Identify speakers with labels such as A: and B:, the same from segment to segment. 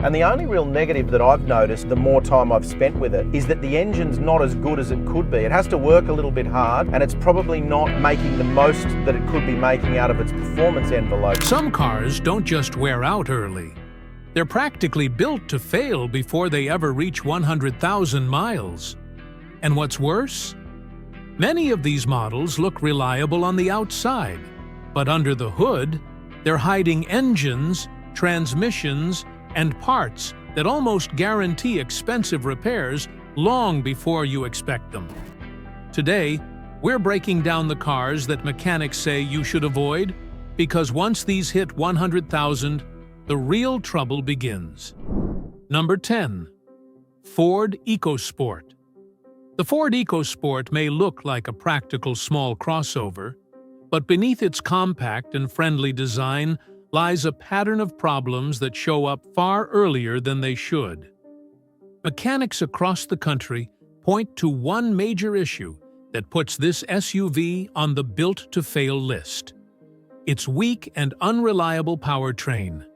A: And the only real negative that I've noticed the more time I've spent with it is that the engine's not as good as it could be. It has to work a little bit hard, and it's probably not making the most that it could be making out of its performance envelope.
B: Some cars don't just wear out early. They're practically built to fail before they ever reach 100,000 miles. And what's worse? Many of these models look reliable on the outside, but under the hood, they're hiding engines, transmissions, and parts that almost guarantee expensive repairs long before you expect them. Today, we're breaking down the cars that mechanics say you should avoid, because once these hit 100,000, the real trouble begins. Number 10. Ford Ecosport. The Ford Ecosport may look like a practical small crossover, but beneath its compact and friendly design lies a pattern of problems that show up far earlier than they should. Mechanics across the country point to one major issue that puts this SUV on the built-to-fail list: its weak and unreliable powertrain.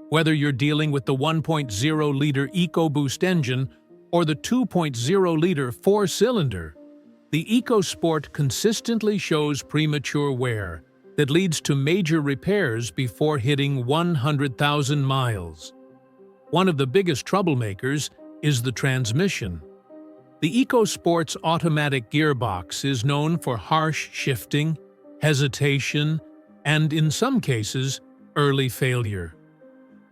B: Whether you're dealing with the 1.0-liter EcoBoost engine or the 2.0-liter four-cylinder, the EcoSport consistently shows premature wear that leads to major repairs before hitting 100,000 miles. One of the biggest troublemakers is the transmission. The EcoSport's automatic gearbox is known for harsh shifting, hesitation, and, in some cases, early failure.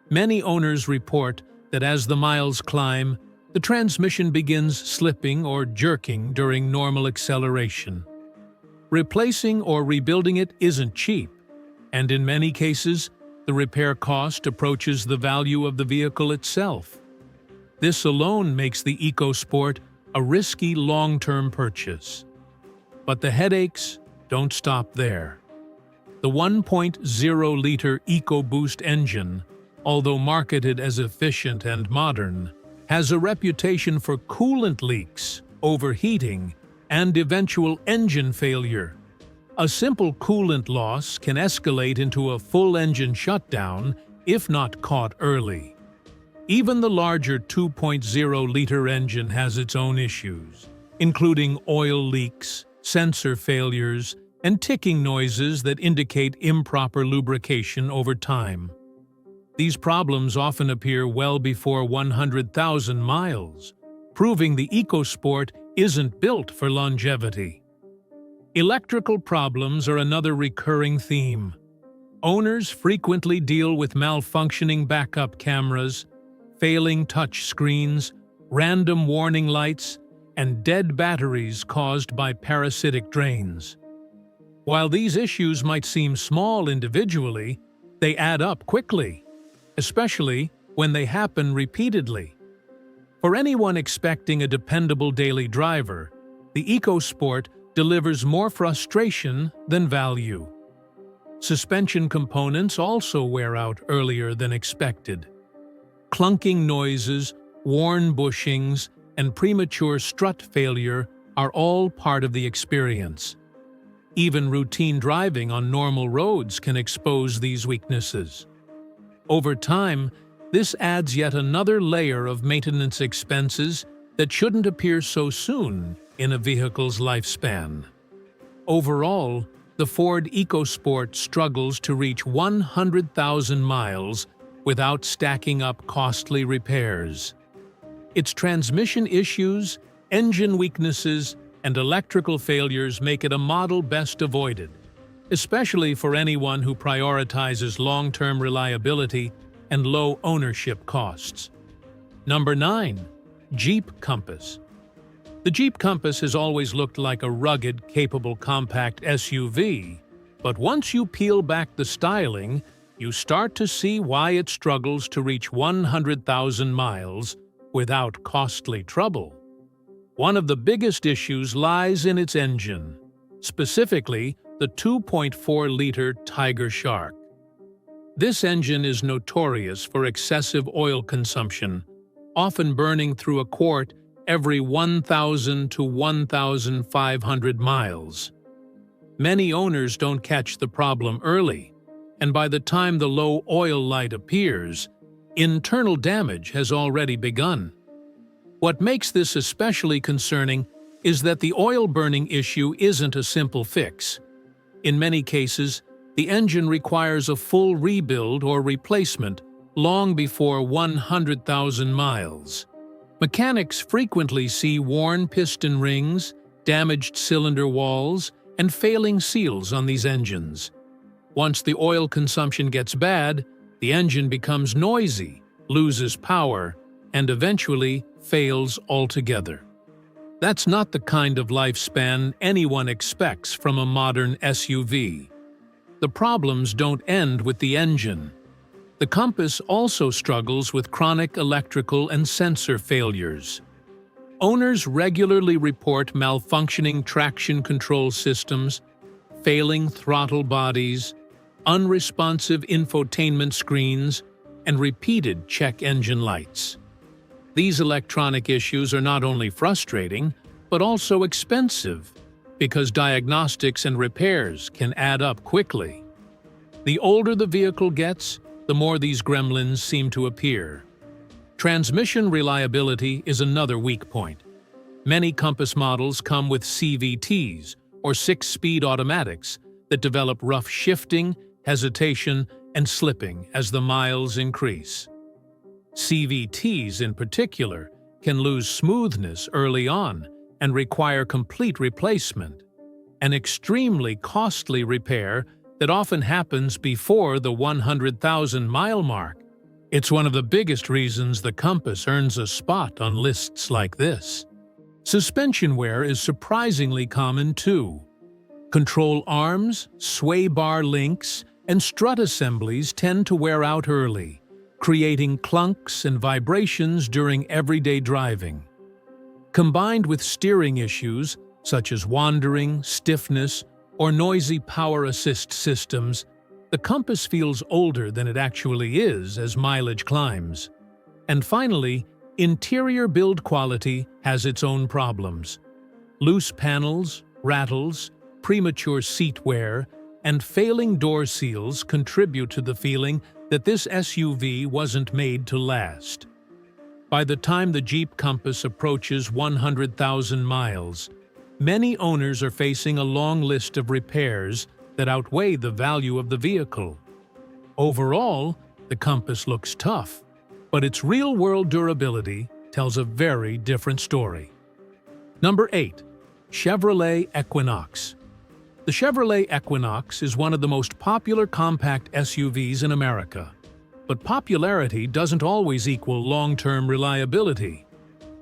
B: Many owners report that as the miles climb, the transmission begins slipping or jerking during normal acceleration. Replacing or rebuilding it isn't cheap, and in many cases, the repair cost approaches the value of the vehicle itself. This alone makes the EcoSport a risky long-term purchase. But the headaches don't stop there. The 1.0-liter EcoBoost engine, although marketed as efficient and modern, has a reputation for coolant leaks, overheating, and eventual engine failure. A simple coolant loss can escalate into a full engine shutdown if not caught early. Even the larger 2.0-liter engine has its own issues, including oil leaks, sensor failures, and ticking noises that indicate improper lubrication over time. These problems often appear well before 100,000 miles, proving the EcoSport isn't built for longevity. Electrical problems are another recurring theme. Owners frequently deal with malfunctioning backup cameras, failing touch screens, random warning lights, and dead batteries caused by parasitic drains. While these issues might seem small individually, they add up quickly, especially when they happen repeatedly. For anyone expecting a dependable daily driver, the EcoSport delivers more frustration than value. Suspension components also wear out earlier than expected. Clunking noises, worn bushings, and premature strut failure are all part of the experience. Even routine driving on normal roads can expose these weaknesses. Over time, this adds yet another layer of maintenance expenses that shouldn't appear so soon in a vehicle's lifespan. Overall, the Ford EcoSport struggles to reach 100,000 miles without stacking up costly repairs. Its transmission issues, engine weaknesses, and electrical failures make it a model best avoided, especially for anyone who prioritizes long-term reliability and low ownership costs. Number 9. Jeep Compass. The Jeep Compass has always looked like a rugged, capable compact SUV, but once you peel back the styling, you start to see why it struggles to reach 100,000 miles without costly trouble. One of the biggest issues lies in its engine, specifically the 2.4-liter Tiger Shark. This engine is notorious for excessive oil consumption, often burning through a quart every 1,000 to 1,500 miles. Many owners don't catch the problem early, and by the time the low oil light appears, internal damage has already begun. What makes this especially concerning is that the oil burning issue isn't a simple fix. In many cases, the engine requires a full rebuild or replacement long before 100,000 miles. Mechanics frequently see worn piston rings, damaged cylinder walls, and failing seals on these engines. Once the oil consumption gets bad, the engine becomes noisy, loses power, and eventually fails altogether. That's not the kind of lifespan anyone expects from a modern SUV. The problems don't end with the engine. The Compass also struggles with chronic electrical and sensor failures. Owners regularly report malfunctioning traction control systems, failing throttle bodies, unresponsive infotainment screens, and repeated check engine lights. These electronic issues are not only frustrating, but also expensive, because diagnostics and repairs can add up quickly. The older the vehicle gets, the more these gremlins seem to appear. Transmission reliability is another weak point. Many Compass models come with CVTs, or 6-speed automatics, that develop rough shifting, hesitation, and slipping as the miles increase. CVTs in particular can lose smoothness early on and require complete replacement, an extremely costly repair that often happens before the 100,000-mile mark. It's one of the biggest reasons the Compass earns a spot on lists like this. Suspension wear is surprisingly common too. Control arms, sway bar links, and strut assemblies tend to wear out early, creating clunks and vibrations during everyday driving. Combined with steering issues, such as wandering, stiffness, or noisy power assist systems, the Compass feels older than it actually is as mileage climbs. And finally, interior build quality has its own problems. Loose panels, rattles, premature seat wear, and failing door seals contribute to the feeling that this SUV wasn't made to last. By the time the Jeep Compass approaches 100,000 miles, many owners are facing a long list of repairs that outweigh the value of the vehicle. Overall, the Compass looks tough, but its real-world durability tells a very different story. Number 8. Chevrolet Equinox. The Chevrolet Equinox is one of the most popular compact SUVs in America. But popularity doesn't always equal long-term reliability.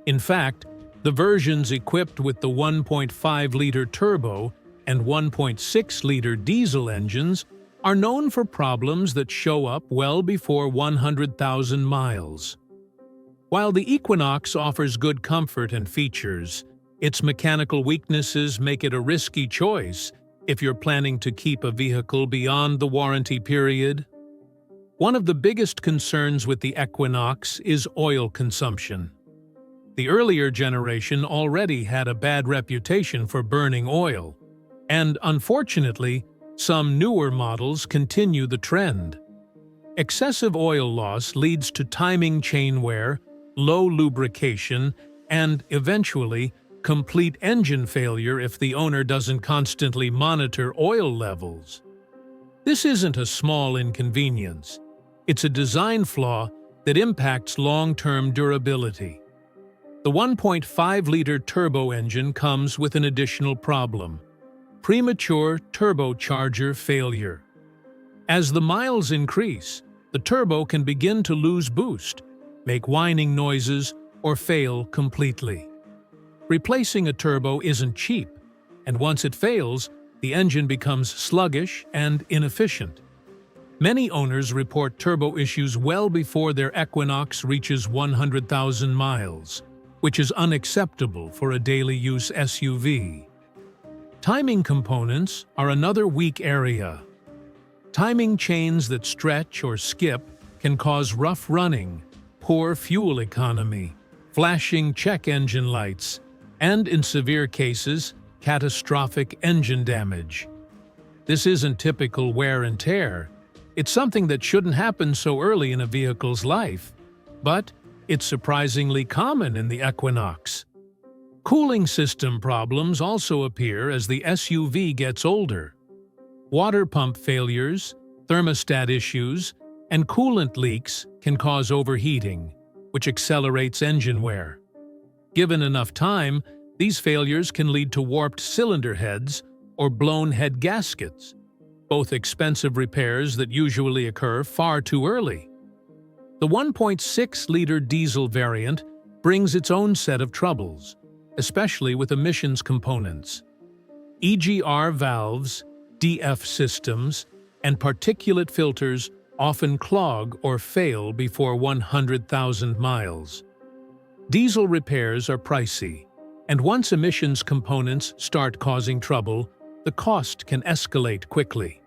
B: In fact, the versions equipped with the 1.5-liter turbo and 1.6-liter diesel engines are known for problems that show up well before 100,000 miles. While the Equinox offers good comfort and features, its mechanical weaknesses make it a risky choice if you're planning to keep a vehicle beyond the warranty period. One of the biggest concerns with the Equinox is oil consumption. The earlier generation already had a bad reputation for burning oil, and unfortunately, some newer models continue the trend. Excessive oil loss leads to timing chain wear, low lubrication, and eventually, complete engine failure if the owner doesn't constantly monitor oil levels. This isn't a small inconvenience. It's a design flaw that impacts long-term durability. The 1.5-liter turbo engine comes with an additional problem: premature turbocharger failure. As the miles increase, the turbo can begin to lose boost, make whining noises, or fail completely. Replacing a turbo isn't cheap, and once it fails, the engine becomes sluggish and inefficient. Many owners report turbo issues well before their Equinox reaches 100,000 miles, which is unacceptable for a daily-use SUV. Timing components are another weak area. Timing chains that stretch or skip can cause rough running, poor fuel economy, flashing check engine lights, and in severe cases, catastrophic engine damage. This isn't typical wear and tear. It's something that shouldn't happen so early in a vehicle's life, but it's surprisingly common in the Equinox. Cooling system problems also appear as the SUV gets older. Water pump failures, thermostat issues, and coolant leaks can cause overheating, which accelerates engine wear. Given enough time, these failures can lead to warped cylinder heads or blown head gaskets, both expensive repairs that usually occur far too early. The 1.6-liter diesel variant brings its own set of troubles, especially with emissions components. EGR valves, DF systems, and particulate filters often clog or fail before 100,000 miles. Diesel repairs are pricey, and once emissions components start causing trouble, the cost can escalate quickly.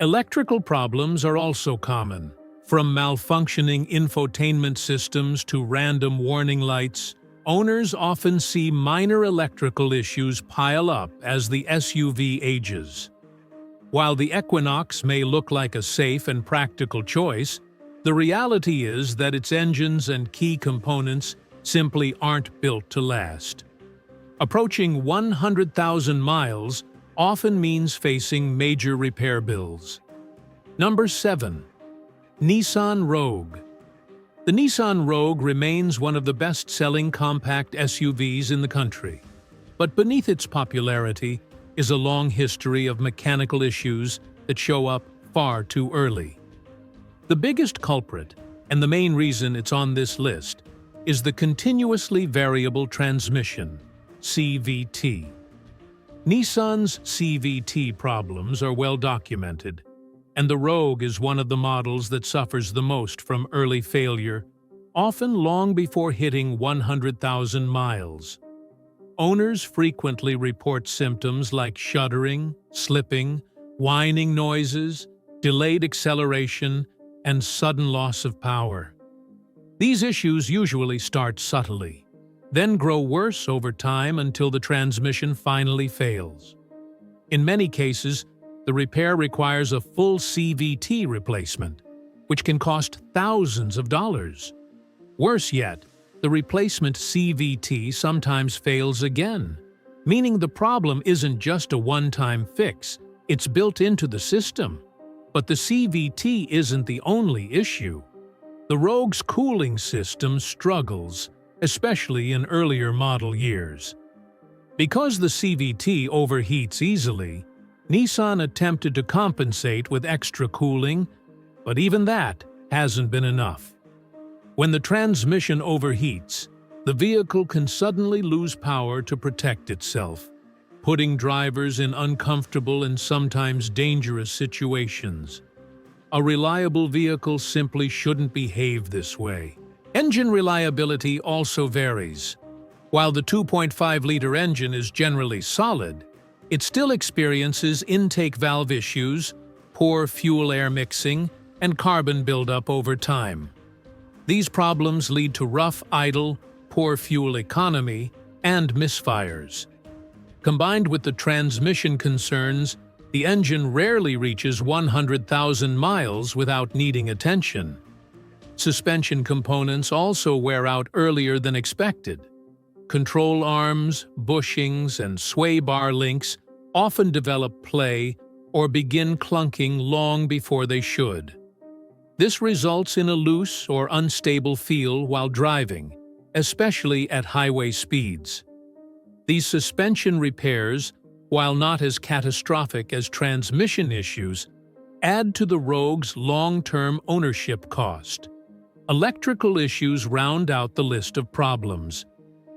B: Electrical problems are also common, from malfunctioning infotainment systems to random warning lights. Owners often see minor electrical issues pile up as the SUV ages. While the Equinox may look like a safe and practical choice, the reality is that its engines and key components simply aren't built to last. Approaching 100,000 miles often means facing major repair bills. Number 7. Nissan Rogue. The Nissan Rogue remains one of the best-selling compact SUVs in the country. But beneath its popularity is a long history of mechanical issues that show up far too early. The biggest culprit, and the main reason it's on this list, is the continuously variable transmission, CVT. Nissan's CVT problems are well documented, and the Rogue is one of the models that suffers the most from early failure, often long before hitting 100,000 miles. Owners frequently report symptoms like shuddering, slipping, whining noises, delayed acceleration, and sudden loss of power. These issues usually start subtly, then grow worse over time until the transmission finally fails. In many cases, the repair requires a full CVT replacement, which can cost thousands of dollars. Worse yet, the replacement CVT sometimes fails again, meaning the problem isn't just a one-time fix, it's built into the system. But the CVT isn't the only issue. The Rogue's cooling system struggles, especially in earlier model years. Because the CVT overheats easily, Nissan attempted to compensate with extra cooling, but even that hasn't been enough. When the transmission overheats, the vehicle can suddenly lose power to protect itself, putting drivers in uncomfortable and sometimes dangerous situations. A reliable vehicle simply shouldn't behave this way. Engine reliability also varies. While the 2.5-liter engine is generally solid, it still experiences intake valve issues, poor fuel-air mixing, and carbon buildup over time. These problems lead to rough idle, poor fuel economy, and misfires. Combined with the transmission concerns, the engine rarely reaches 100,000 miles without needing attention. Suspension components also wear out earlier than expected. Control arms, bushings, and sway bar links often develop play or begin clunking long before they should. This results in a loose or unstable feel while driving, especially at highway speeds. These suspension repairs, while not as catastrophic as transmission issues, add to the Rogue's long-term ownership cost. Electrical issues round out the list of problems.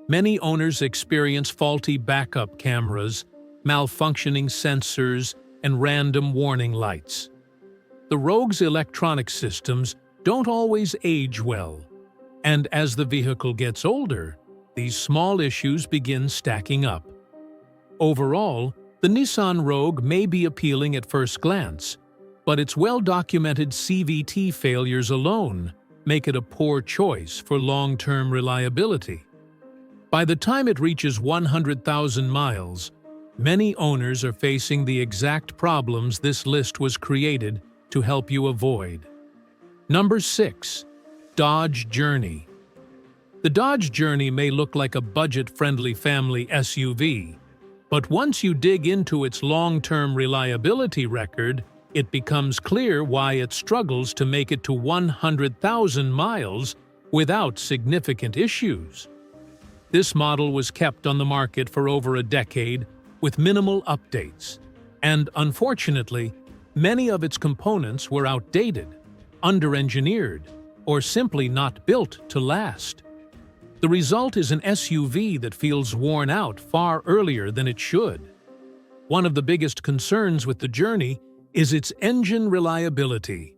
B: Many owners experience faulty backup cameras, malfunctioning sensors, and random warning lights. The Rogue's electronic systems don't always age well, and as the vehicle gets older, these small issues begin stacking up. Overall, the Nissan Rogue may be appealing at first glance, but its well-documented CVT failures alone make it a poor choice for long-term reliability. By the time it reaches 100,000 miles, many owners are facing the exact problems this list was created to help you avoid. Number 6. Dodge Journey. The Dodge Journey may look like a budget-friendly family SUV, but once you dig into its long-term reliability record, it becomes clear why it struggles to make it to 100,000 miles without significant issues. This model was kept on the market for over a decade with minimal updates, and unfortunately, many of its components were outdated, under-engineered, or simply not built to last. The result is an SUV that feels worn out far earlier than it should. One of the biggest concerns with the Journey is its engine reliability.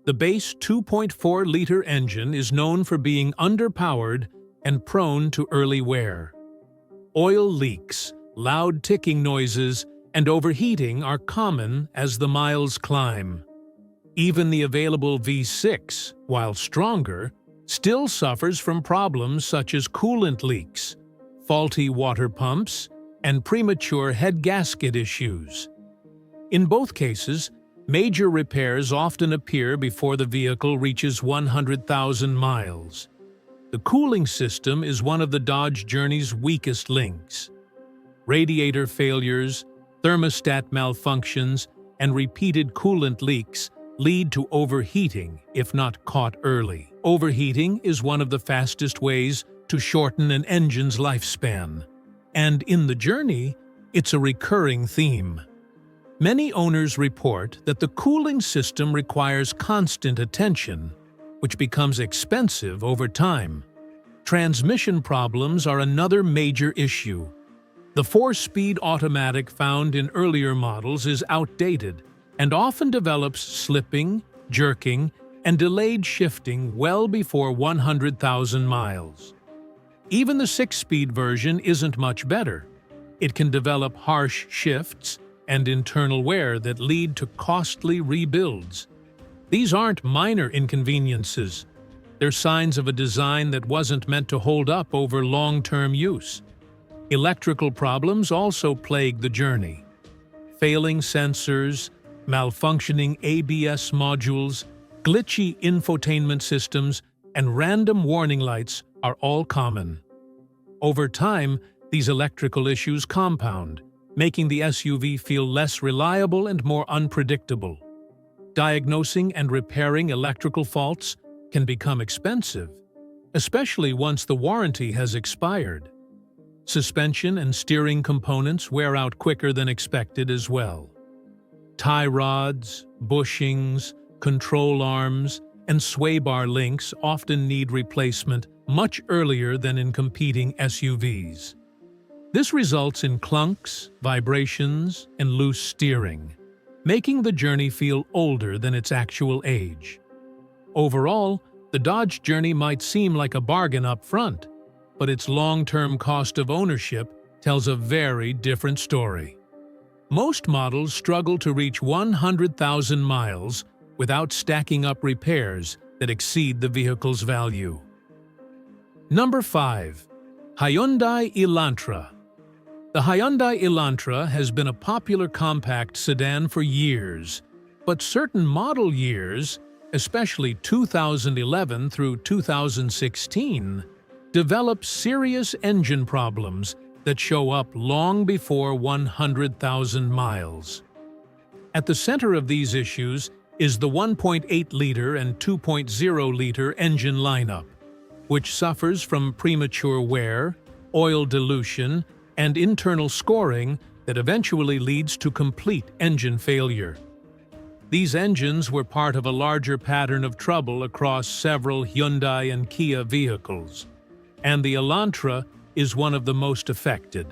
B: The base 2.4-liter engine is known for being underpowered and prone to early wear. Oil leaks, loud ticking noises, and overheating are common as the miles climb. Even the available V6, while stronger, still suffers from problems such as coolant leaks, faulty water pumps, and premature head gasket issues. In both cases, major repairs often appear before the vehicle reaches 100,000 miles. The cooling system is one of the Dodge Journey's weakest links. Radiator failures, thermostat malfunctions, and repeated coolant leaks lead to overheating if not caught early. Overheating is one of the fastest ways to shorten an engine's lifespan, and in the Journey, it's a recurring theme. Many owners report that the cooling system requires constant attention, which becomes expensive over time. Transmission problems are another major issue. The 4-speed automatic found in earlier models is outdated and often develops slipping, jerking, and delayed shifting well before 100,000 miles. Even the 6-speed version isn't much better. It can develop harsh shifts and internal wear that lead to costly rebuilds. These aren't minor inconveniences. They're signs of a design that wasn't meant to hold up over long-term use. Electrical problems also plague the Journey. Failing sensors, malfunctioning ABS modules, glitchy infotainment systems, and random warning lights are all common. Over time, these electrical issues compound, making the SUV feel less reliable and more unpredictable. Diagnosing and repairing electrical faults can become expensive, especially once the warranty has expired. Suspension and steering components wear out quicker than expected as well. Tie rods, bushings, control arms, and sway bar links often need replacement much earlier than in competing SUVs. This results in clunks, vibrations, and loose steering, making the Journey feel older than its actual age. Overall, the Dodge Journey might seem like a bargain up front, but its long-term cost of ownership tells a very different story. Most models struggle to reach 100,000 miles without stacking up repairs that exceed the vehicle's value. Number 5. Hyundai Elantra. The Hyundai Elantra has been a popular compact sedan for years, but certain model years, especially 2011 through 2016, develop serious engine problems that show up long before 100,000 miles. At the center of these issues is the 1.8-liter and 2.0-liter engine lineup, which suffers from premature wear, oil dilution, and internal scoring that eventually leads to complete engine failure. These engines were part of a larger pattern of trouble across several Hyundai and Kia vehicles, and the Elantra is one of the most affected.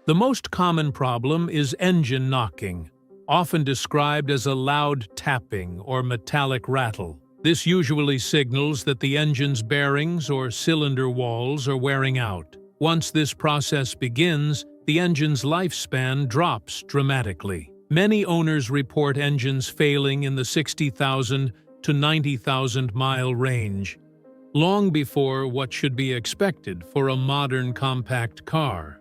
B: The most common problem is engine knocking, often described as a loud tapping or metallic rattle. This usually signals that the engine's bearings or cylinder walls are wearing out. Once this process begins, the engine's lifespan drops dramatically. Many owners report engines failing in the 60,000 to 90,000 mile range, long before what should be expected for a modern compact car.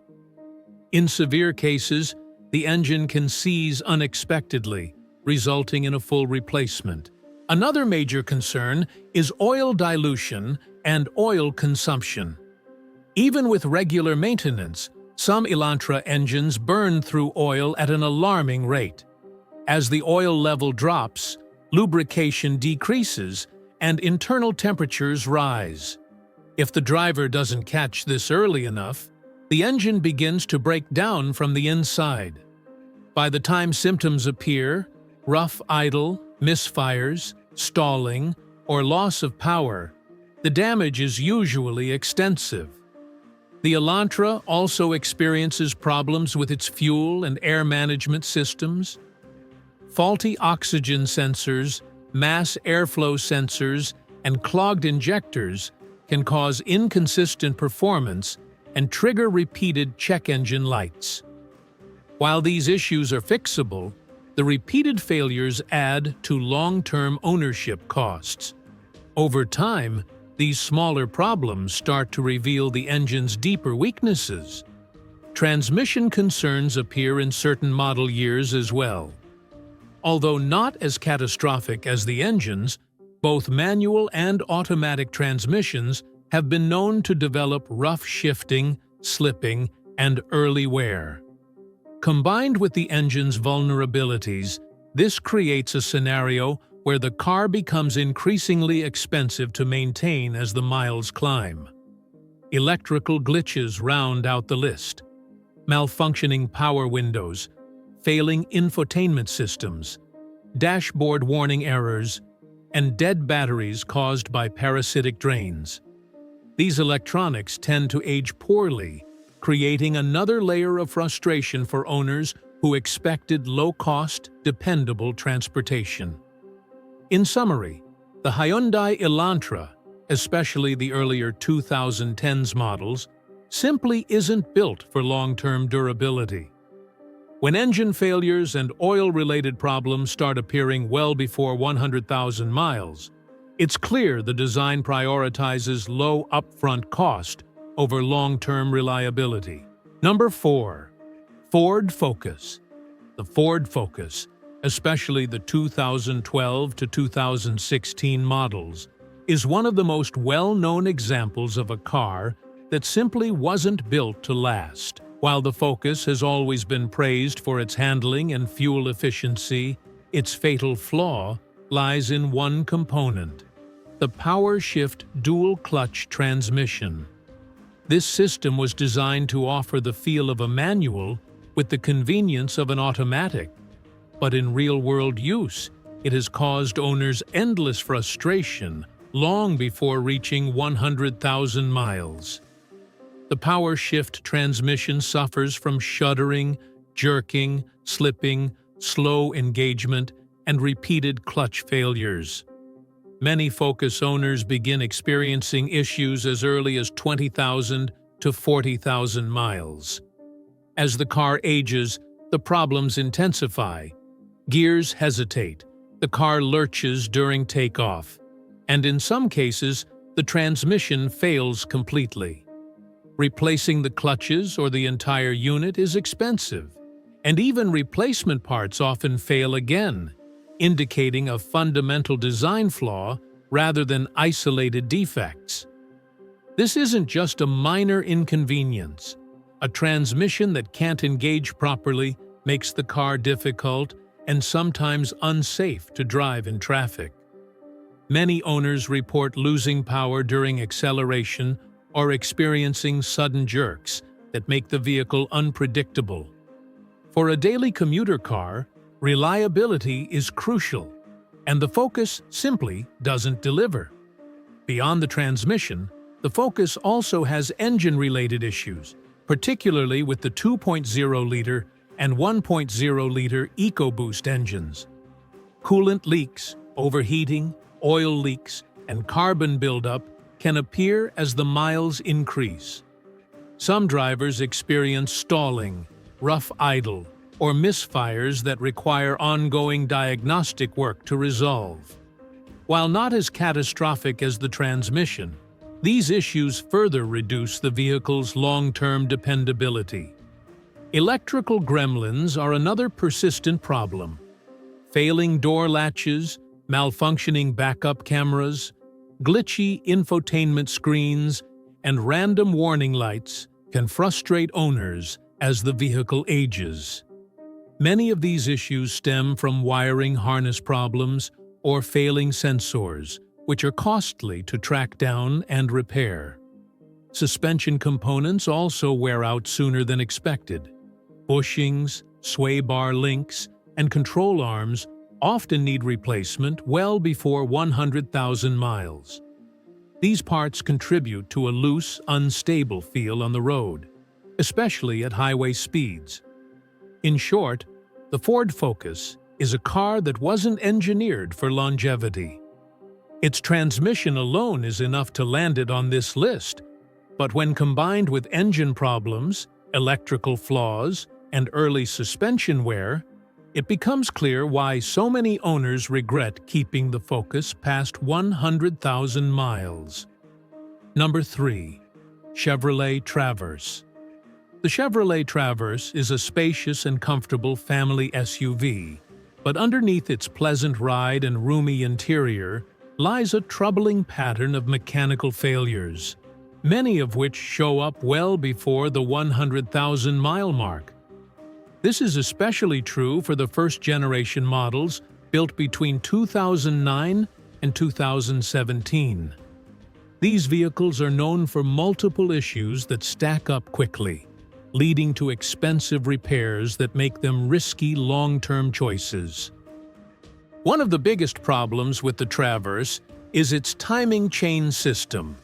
B: In severe cases, the engine can seize unexpectedly, resulting in a full replacement. Another major concern is oil dilution and oil consumption. Even with regular maintenance, some Elantra engines burn through oil at an alarming rate. As the oil level drops, lubrication decreases and internal temperatures rise. If the driver doesn't catch this early enough, the engine begins to break down from the inside. By the time symptoms appear, rough idle, misfires, stalling, or loss of power, the damage is usually extensive. The Elantra also experiences problems with its fuel and air management systems. Faulty oxygen sensors, mass airflow sensors, and clogged injectors can cause inconsistent performance and trigger repeated check engine lights. While these issues are fixable, the repeated failures add to long-term ownership costs. Over time, these smaller problems start to reveal the engine's deeper weaknesses. Transmission concerns appear in certain model years as well. Although not as catastrophic as the engines, both manual and automatic transmissions have been known to develop rough shifting, slipping, and early wear. Combined with the engine's vulnerabilities, this creates a scenario where the car becomes increasingly expensive to maintain as the miles climb. Electrical glitches round out the list. Malfunctioning power windows, failing infotainment systems, dashboard warning errors, and dead batteries caused by parasitic drains. These electronics tend to age poorly, creating another layer of frustration for owners who expected low-cost, dependable transportation. In summary, the Hyundai Elantra, especially the earlier 2010s models, simply isn't built for long-term durability. When engine failures and oil-related problems start appearing well before 100,000 miles, it's clear the design prioritizes low upfront cost over long-term reliability. Number 4. Ford Focus. The Ford Focus, especially the 2012 to 2016 models, is one of the most well-known examples of a car that simply wasn't built to last. While the Focus has always been praised for its handling and fuel efficiency, its fatal flaw lies in one component: the power-shift dual-clutch transmission. This system was designed to offer the feel of a manual with the convenience of an automatic, but in real-world use, it has caused owners endless frustration long before reaching 100,000 miles. The power-shift transmission suffers from shuddering, jerking, slipping, slow engagement, and repeated clutch failures. Many Focus owners begin experiencing issues as early as 20,000 to 40,000 miles. As the car ages, the problems intensify. Gears hesitate, the car lurches during takeoff, and in some cases, the transmission fails completely. Replacing the clutches or the entire unit is expensive, and even replacement parts often fail again, indicating a fundamental design flaw rather than isolated defects. This isn't just a minor inconvenience. A transmission that can't engage properly makes the car difficult and sometimes unsafe to drive in traffic. Many owners report losing power during acceleration or experiencing sudden jerks that make the vehicle unpredictable. For a daily commuter car, reliability is crucial, and the Focus simply doesn't deliver. Beyond the transmission, the Focus also has engine-related issues, particularly with the 2.0-liter and 1.0-liter EcoBoost engines. Coolant leaks, overheating, oil leaks, and carbon buildup can appear as the miles increase. Some drivers experience stalling, rough idle, or misfires that require ongoing diagnostic work to resolve. While not as catastrophic as the transmission, these issues further reduce the vehicle's long-term dependability. Electrical gremlins are another persistent problem. failing door latches, malfunctioning backup cameras, glitchy infotainment screens, and random warning lights can frustrate owners as the vehicle ages. Many of these issues stem from wiring harness problems or failing sensors, which are costly to track down and repair. Suspension components also wear out sooner than expected. Bushings, sway bar links, and control arms often need replacement well before 100,000 miles. These parts contribute to a loose, unstable feel on the road, especially at highway speeds. In short, the Ford Focus is a car that wasn't engineered for longevity. Its transmission alone is enough to land it on this list, but when combined with engine problems, electrical flaws, and early suspension wear, it becomes clear why so many owners regret keeping the Focus past 100,000 miles. Number 3. Chevrolet Traverse. The Chevrolet Traverse is a spacious and comfortable family SUV, but underneath its pleasant ride and roomy interior lies a troubling pattern of mechanical failures, many of which show up well before the 100,000-mile mark. This is especially true for the first-generation models built between 2009 and 2017. These vehicles are known for multiple issues that stack up quickly, leading to expensive repairs that make them risky long-term choices. One of the biggest problems with the Traverse is its timing chain system.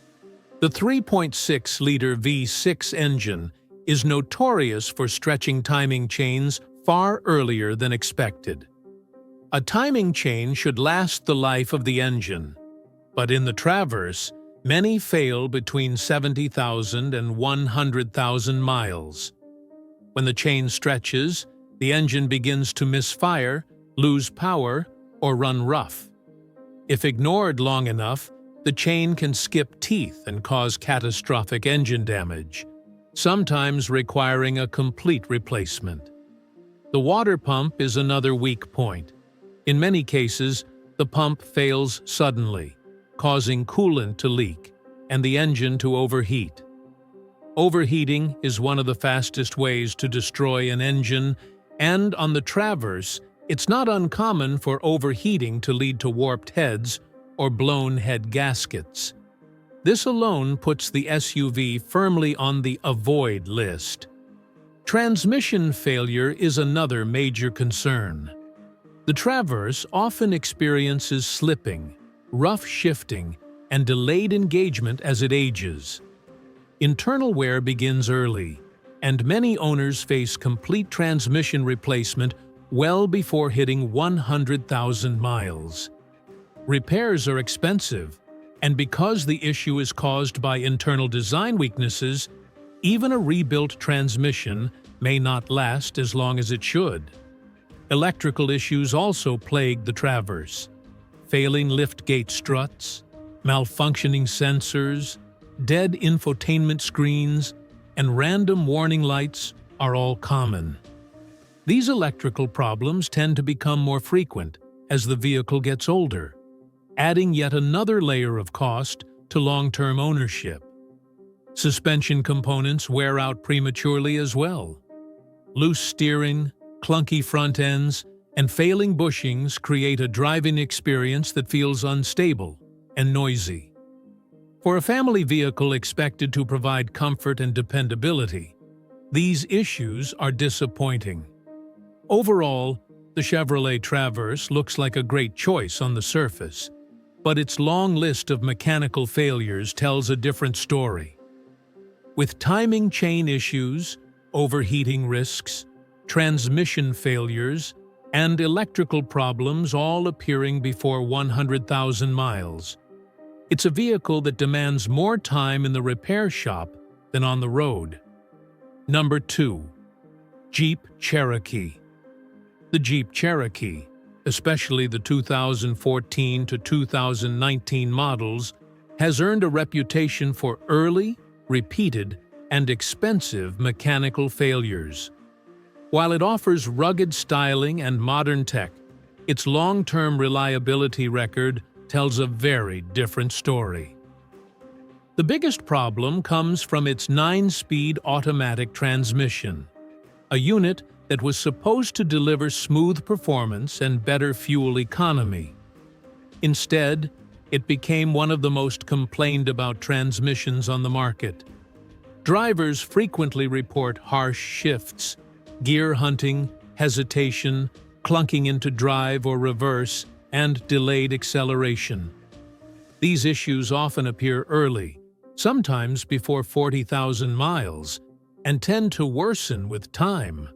B: The 3.6-liter V6 engine is notorious for stretching timing chains far earlier than expected. A timing chain should last the life of the engine, but in the Traverse, many fail between 70,000 and 100,000 miles. When the chain stretches, the engine begins to misfire, lose power, or run rough. If ignored long enough, the chain can skip teeth and cause catastrophic engine damage, sometimes requiring a complete replacement. The water pump is another weak point. In many cases, the pump fails suddenly, causing coolant to leak and the engine to overheat. Overheating is one of the fastest ways to destroy an engine, and on the Traverse, it's not uncommon for overheating to lead to warped heads or blown head gaskets. This alone puts the SUV firmly on the avoid list. Transmission failure is another major concern. The Traverse often experiences slipping, rough shifting, and delayed engagement as it ages. Internal wear begins early, and many owners face complete transmission replacement well before hitting 100,000 miles. Repairs are expensive, and because the issue is caused by internal design weaknesses, even a rebuilt transmission may not last as long as it should. Electrical issues also plague the Traverse. Failing liftgate struts, malfunctioning sensors, dead infotainment screens, and random warning lights are all common. These electrical problems tend to become more frequent as the vehicle gets older, adding yet another layer of cost to long-term ownership. Suspension components wear out prematurely as well. Loose steering, clunky front ends, and failing bushings create a driving experience that feels unstable and noisy. For a family vehicle expected to provide comfort and dependability, these issues are disappointing. Overall, the Chevrolet Traverse looks like a great choice on the surface, but its long list of mechanical failures tells a different story. With timing chain issues, overheating risks, transmission failures, and electrical problems all appearing before 100,000 miles, it's a vehicle that demands more time in the repair shop than on the road. Number 2. Jeep Cherokee. The Jeep Cherokee, especially the 2014 to 2019 models, has earned a reputation for early, repeated, and expensive mechanical failures. While it offers rugged styling and modern tech, its long-term reliability record tells a very different story. The biggest problem comes from its 9-speed automatic transmission, a unit that was supposed to deliver smooth performance and better fuel economy. Instead, it became one of the most complained about transmissions on the market. Drivers frequently report harsh shifts, gear hunting, hesitation, clunking into drive or reverse, and delayed acceleration. These issues often appear early, sometimes before 40,000 miles, and tend to worsen with time.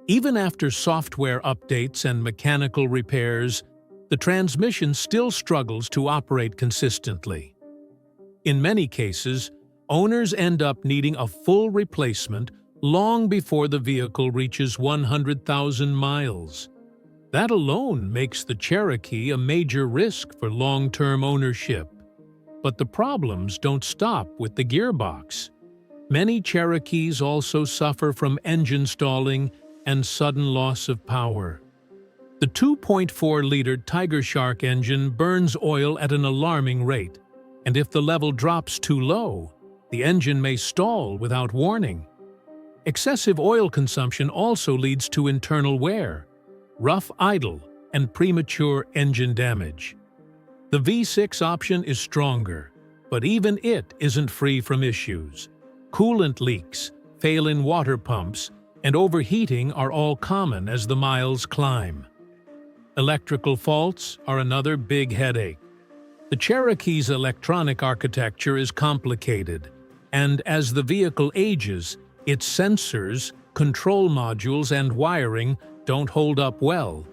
B: Even after software updates and mechanical repairs, the transmission still struggles to operate consistently. In many cases, owners end up needing a full replacement long before the vehicle reaches 100,000 miles. That alone makes the Cherokee a major risk for long-term ownership. But the problems don't stop with the gearbox. Many Cherokees also suffer from engine stalling and sudden loss of power. The 2.4-liter Tiger Shark engine burns oil at an alarming rate, and if the level drops too low, the engine may stall without warning. Excessive oil consumption also leads to internal wear, rough idle, and premature engine damage. The V6 option is stronger, but even it isn't free from issues. Coolant leaks, fail in water pumps, and overheating are all common as the miles climb. Electrical faults are another big headache. The Cherokee's electronic architecture is complicated, and as the vehicle ages, its sensors, control modules, and wiring don't hold up well.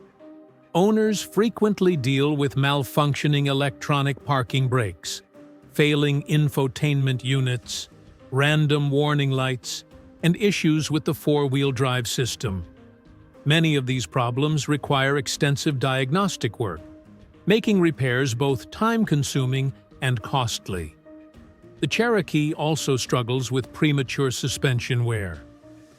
B: Owners frequently deal with malfunctioning electronic parking brakes, failing infotainment units, random warning lights, and issues with the four-wheel drive system. Many of these problems require extensive diagnostic work, making repairs both time-consuming and costly. The Cherokee also struggles with premature suspension wear.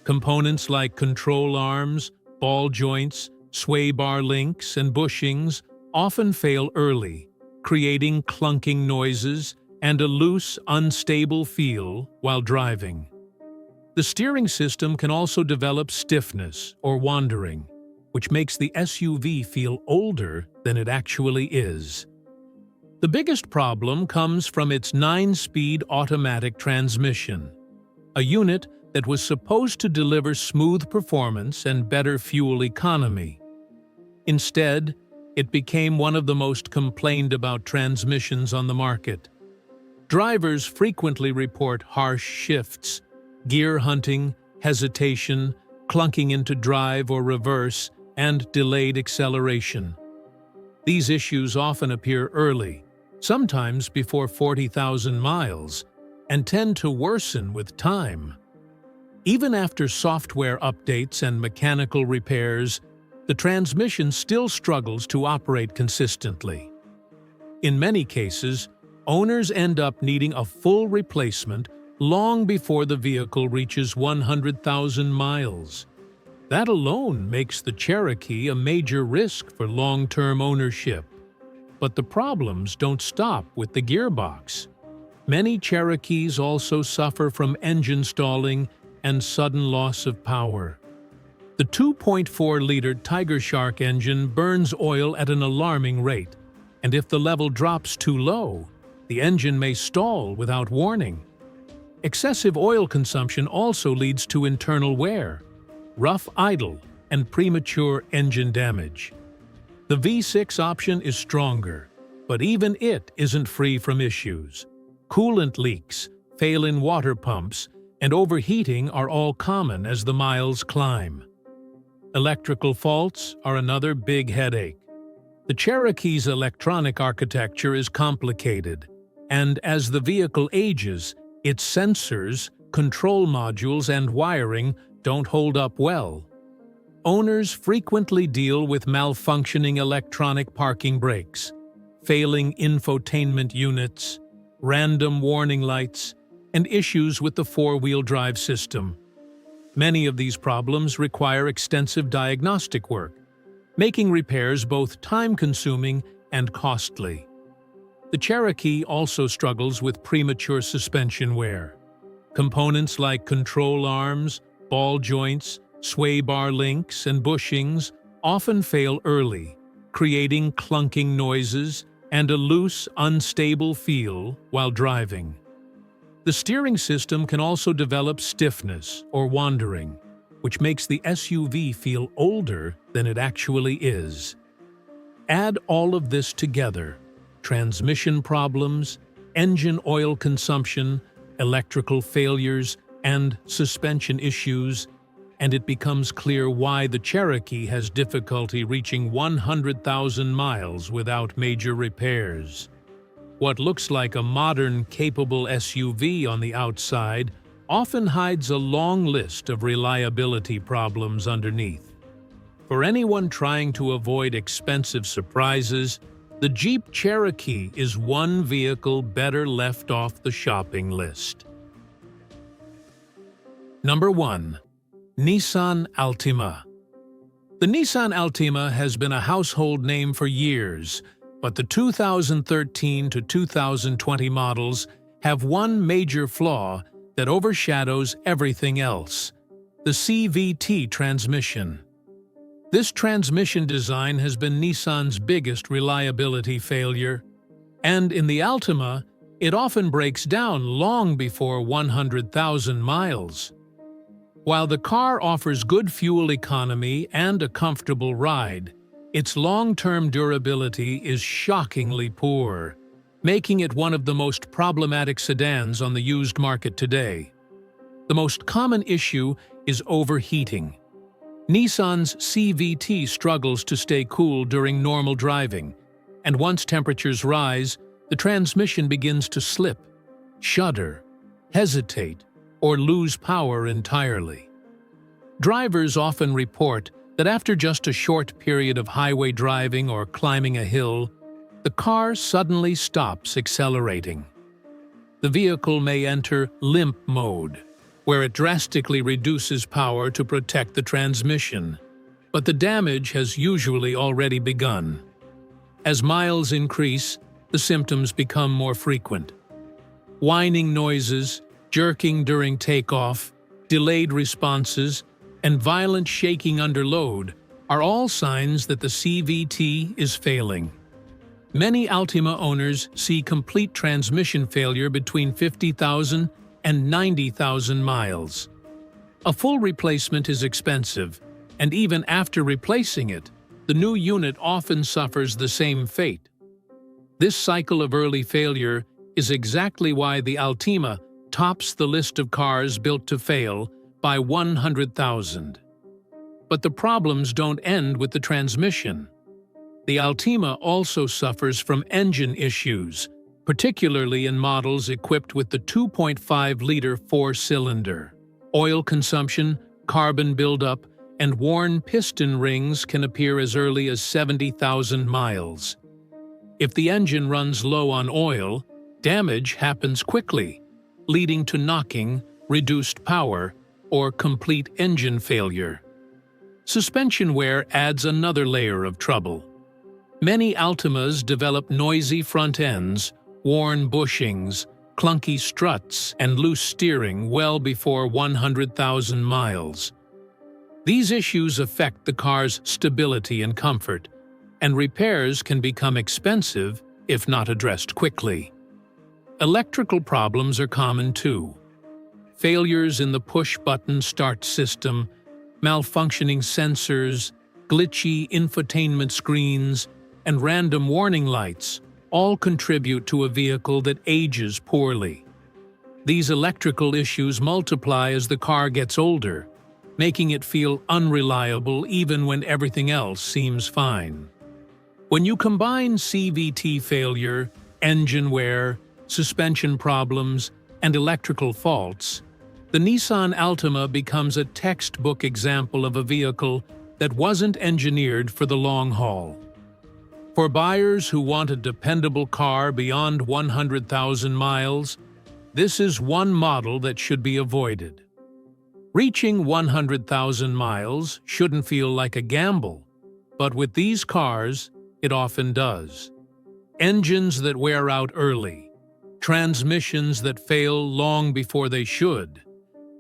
B: Components like control arms, ball joints, sway bar links, and bushings often fail early, creating clunking noises and a loose, unstable feel while driving. The steering system can also develop stiffness or wandering, which makes the SUV feel older than it actually is. The biggest problem comes from its 9-speed automatic transmission, a unit that was supposed to deliver smooth performance and better fuel economy. Instead, it became one of the most complained about transmissions on the market. Drivers frequently report harsh shifts, gear hunting, hesitation, clunking into drive or reverse, and delayed acceleration. These issues often appear early, sometimes before 40,000 miles, and tend to worsen with time. Even after software updates and mechanical repairs, the transmission still struggles to operate consistently. In many cases, owners end up needing a full replacement long before the vehicle reaches 100,000 miles. That alone makes the Cherokee a major risk for long-term ownership. But the problems don't stop with the gearbox. Many Cherokees also suffer from engine stalling and sudden loss of power. The 2.4-liter Tiger Shark engine burns oil at an alarming rate, and if the level drops too low, the engine may stall without warning. Excessive oil consumption also leads to internal wear, rough idle, and premature engine damage. The V6 option is stronger, but even it isn't free from issues. Coolant leaks, fail in water pumps, and overheating are all common as the miles climb. Electrical faults are another big headache. The Cherokee's electronic architecture is complicated, and as the vehicle ages, its sensors, control modules, and wiring don't hold up well. Owners frequently deal with malfunctioning electronic parking brakes, failing infotainment units, random warning lights, and issues with the four-wheel drive system. Many of these problems require extensive diagnostic work, making repairs both time-consuming and costly. The Cherokee also struggles with premature suspension wear. Components like control arms, ball joints, sway bar links, and bushings often fail early, creating clunking noises and a loose, unstable feel while driving. The steering system can also develop stiffness or wandering, which makes the SUV feel older than it actually is. Add all of this together: transmission problems, engine oil consumption, electrical failures, and suspension issues, and it becomes clear why the Cherokee has difficulty reaching 100,000 miles without major repairs. What looks like a modern, capable SUV on the outside often hides a long list of reliability problems underneath. For anyone trying to avoid expensive surprises, the Jeep Cherokee is one vehicle better left off the shopping list. Number 1. Nissan Altima. The Nissan Altima has been a household name for years, but the 2013 to 2020 models have one major flaw that overshadows everything else: the CVT transmission. This transmission design has been Nissan's biggest reliability failure, and in the Altima, it often breaks down long before 100,000 miles. While the car offers good fuel economy and a comfortable ride, its long-term durability is shockingly poor, making it one of the most problematic sedans on the used market today. The most common issue is overheating. Nissan's CVT struggles to stay cool during normal driving, and once temperatures rise, the transmission begins to slip, shudder, hesitate, or lose power entirely. Drivers often report that after just a short period of highway driving or climbing a hill, the car suddenly stops accelerating. The vehicle may enter limp mode, where it drastically reduces power to protect the transmission, but the damage has usually already begun. As miles increase, the symptoms become more frequent. Whining noises, jerking during takeoff, delayed responses, and violent shaking under load are all signs that the CVT is failing. Many Altima owners see complete transmission failure between 50,000 and 90,000 miles. A full replacement is expensive, and even after replacing it, the new unit often suffers the same fate. This cycle of early failure is exactly why the Altima tops the list of cars built to fail by 100,000. But the problems don't end with the transmission. The Altima also suffers from engine issues, particularly in models equipped with the 2.5-liter four-cylinder. Oil consumption, carbon buildup, and worn piston rings can appear as early as 70,000 miles. If the engine runs low on oil, damage happens quickly, leading to knocking, reduced power, or complete engine failure. Suspension wear adds another layer of trouble. Many Altimas develop noisy front ends, worn bushings, clunky struts, and loose steering well before 100,000 miles. These issues affect the car's stability and comfort, and repairs can become expensive if not addressed quickly. Electrical problems are common too. Failures in the push-button start system, malfunctioning sensors, glitchy infotainment screens, and random warning lights all contribute to a vehicle that ages poorly. These electrical issues multiply as the car gets older, making it feel unreliable even when everything else seems fine. When you combine CVT failure, engine wear, suspension problems, and electrical faults, the Nissan Altima becomes a textbook example of a vehicle that wasn't engineered for the long haul. For buyers who want a dependable car beyond 100,000 miles, this is one model that should be avoided. Reaching 100,000 miles shouldn't feel like a gamble, But with these cars, it often does. Engines that wear out early, transmissions that fail long before they should,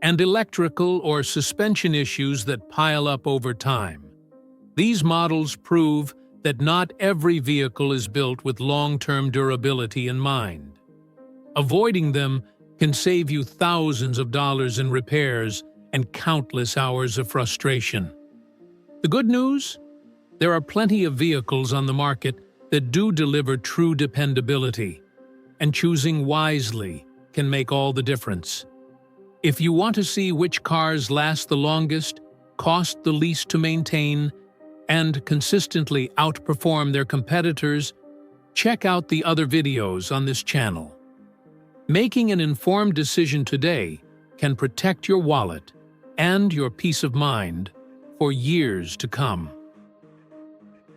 B: and electrical or suspension issues that pile up over time. These models prove that not every vehicle is built with long-term durability in mind. Avoiding them can save you thousands of dollars in repairs and countless hours of frustration. The good news? There are plenty of vehicles on the market that do deliver true dependability, and choosing wisely can make all the difference. If you want to see which cars last the longest, cost the least to maintain, and consistently outperform their competitors, check out the other videos on this channel. Making an informed decision today can protect your wallet and your peace of mind for years to come.